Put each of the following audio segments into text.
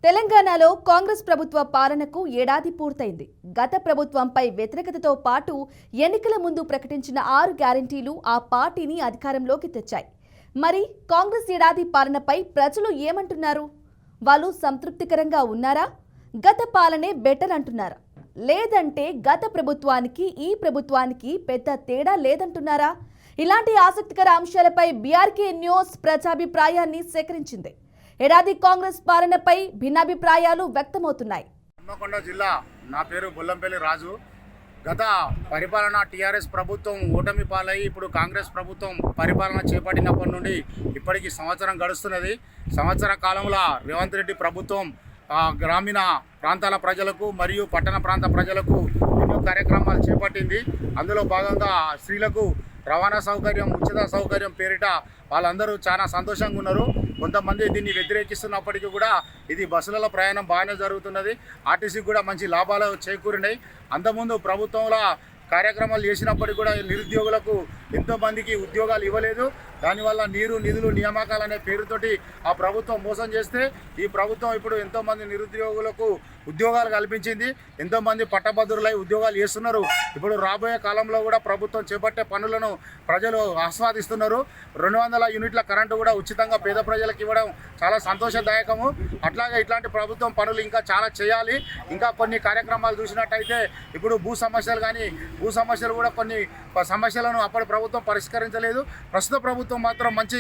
తెలంగాణలో కాంగ్రెస్ ప్రభుత్వ పాలనకు ఏడాది పూర్తయింది. గత ప్రభుత్వంపై వ్యతిరేకతతో పాటు ఎన్నికల ముందు ప్రకటించిన 6 గ్యారెంటీలు ఆ పార్టీని అధికారంలోకి తెచ్చాయి. మరి కాంగ్రెస్ ఏడాది పాలనపై ప్రజలు ఏమంటున్నారు? వాళ్ళు సంతృప్తికరంగా ఉన్నారా? గత పాలనే బెటర్ అంటున్నారా? లేదంటే గత ప్రభుత్వానికి ఈ ప్రభుత్వానికి పెద్ద తేడా లేదంటున్నారా? ఇలాంటి ఆసక్తికర అంశాలపై బీఆర్కే న్యూస్ ప్రజాభిప్రాయాన్ని సేకరించింది. ఏడాది కాంగ్రెస్ పాలనపై భిన్నాభిప్రాయాలు వ్యక్తమవుతున్నాయి. హన్మకొండ జిల్లా, నా పేరు బొల్లంపల్లి రాజు. గత పరిపాలన టీఆర్ఎస్ ప్రభుత్వం ఓటమి పాలై ఇప్పుడు కాంగ్రెస్ ప్రభుత్వం పరిపాలన చేపట్టినప్పటి నుండి ఇప్పటికి సంవత్సరం గడుస్తున్నది. సంవత్సర కాలంలో రేవంత్ రెడ్డి ప్రభుత్వం గ్రామీణ ప్రాంతాల ప్రజలకు మరియు పట్టణ ప్రాంత ప్రజలకు ఎన్నో కార్యక్రమాలు చేపట్టింది. అందులో భాగంగా స్త్రీలకు రవాణా సౌకర్యం, ఉచిత సౌకర్యం పేరిట వాళ్ళందరూ చాలా సంతోషంగా ఉన్నారు. కొంతమంది దీన్ని వ్యతిరేకిస్తున్నప్పటికీ కూడా ఇది బస్సులలో ప్రయాణం బాగానే జరుగుతున్నది. ఆర్టీసీకి కూడా మంచి లాభాలు చేకూరినాయి. అంతకుముందు ప్రభుత్వంలో కార్యక్రమాలు చేసినప్పటికీ కూడా నిరుద్యోగులకు ఎంతోమందికి ఉద్యోగాలు ఇవ్వలేదు. దానివల్ల నీరు, నిధులు, నియామకాలు అనే పేరుతోటి ఆ ప్రభుత్వం మోసం చేస్తే ఈ ప్రభుత్వం ఇప్పుడు ఎంతోమంది నిరుద్యోగులకు ఉద్యోగాలు కల్పించింది. ఎంతోమంది పట్టభద్రులై ఉద్యోగాలు చేస్తున్నారు. ఇప్పుడు రాబోయే కాలంలో కూడా ప్రభుత్వం చేపట్టే పనులను ప్రజలు ఆస్వాదిస్తున్నారు. 200 యూనిట్ల కరెంటు కూడా ఉచితంగా పేద ప్రజలకు ఇవ్వడం చాలా సంతోషదాయకము. అట్లాగే ఇట్లాంటి ప్రభుత్వం పనులు ఇంకా చాలా చేయాలి. ఇంకా కొన్ని కార్యక్రమాలు చూసినట్టయితే ఇప్పుడు భూ సమస్యలు కూడా కొన్ని సమస్యలను అప్పటి ప్రభుత్వం పరిష్కరించలేదు. ప్రస్తుత ప్రభుత్వం మాత్రం మంచి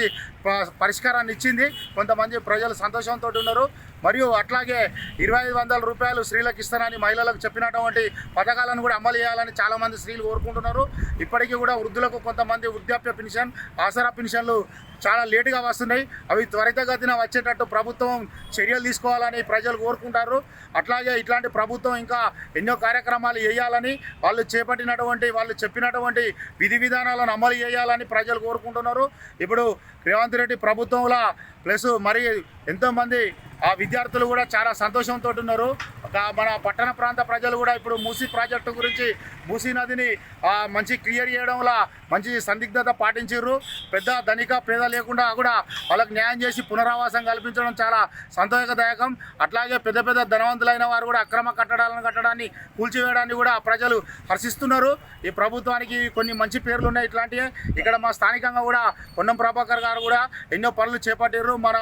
పరిష్కారాన్ని ఇచ్చింది. కొంతమంది ప్రజలు సంతోషంతో ఉన్నారు. మరియు అట్లాగే 2500 రూపాయలు స్త్రీలకు ఇస్తానని మహిళలకు చెప్పినటువంటి పథకాలను కూడా అమలు చేయాలని చాలామంది స్త్రీలు కోరుకుంటున్నారు. ఇప్పటికీ కూడా వృద్ధులకు కొంతమంది వృద్ధాప్య పెన్షన్, ఆసరా పెన్షన్లు చాలా లేటుగా వస్తున్నాయి. అవి త్వరితగతిన వచ్చేటట్టు ప్రభుత్వం చర్యలు తీసుకోవాలని ప్రజలు కోరుకుంటారు. అట్లాగే ఇట్లాంటి ప్రభుత్వం ఇంకా ఎన్నో కార్యక్రమాలు చేయాలని, వాళ్ళు చెప్పినటువంటి విధి విధానాలను అమలు చేయాలని ప్రజలు కోరుకుంటున్నారు. ఇప్పుడు రేవంత్ రెడ్డి ప్రభుత్వంలో ప్లస్ మరి ఎంతోమంది విద్యార్థులు కూడా చాలా సంతోషంతో ఉన్నారు. మన పట్టణ ప్రాంత ప్రజలు కూడా ఇప్పుడు మూసీ ప్రాజెక్టు గురించి, మూసీ నదిని మంచి క్లియర్ చేయడంలో మంచి సందిగ్ధత పాటించారు. పెద్ద ధనిక పేద లేకుండా కూడా వాళ్ళకి న్యాయం చేసి పునరావాసం కల్పించడం చాలా సంతోషదాయకం. అట్లాగే పెద్ద పెద్ద ధనవంతులైన వారు కూడా అక్రమ కట్టడాన్ని కూల్చివేయడాన్ని కూడా ప్రజలు హర్షిస్తున్నారు. ఈ ప్రభుత్వానికి కొన్ని మంచి పేర్లు ఉన్నాయి. ఇట్లాంటివి ఇక్కడ మా స్థానికంగా కూడా పొన్నం ప్రభాకర్ గారు కూడా ఎన్నో పనులు చేపట్టారు. మన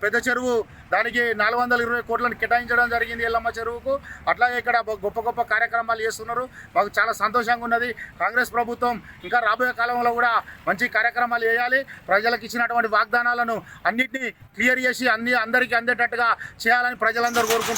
పెద్ద చెరువు దానికి 420 కోట్లను కేటాయించడం జరిగింది, ఎల్లమ్మ చెరువుకు. అట్లాగే ఇక్కడ గొప్ప గొప్ప కార్యక్రమాలు చేస్తున్నారు. మాకు చాలా సంతోషంగా ఉన్నది. కాంగ్రెస్ ప్రభుత్వం ఇంకా రాబోయే కాలంలో కూడా మంచి కార్యక్రమాలు చేయాలి. ప్రజలకు ఇచ్చినటువంటి వాగ్దానాలను అన్నింటినీ క్లియర్ చేసి అందరికీ అందేటట్టుగా చేయాలని ప్రజలందరూ కోరుకుంటున్నారు.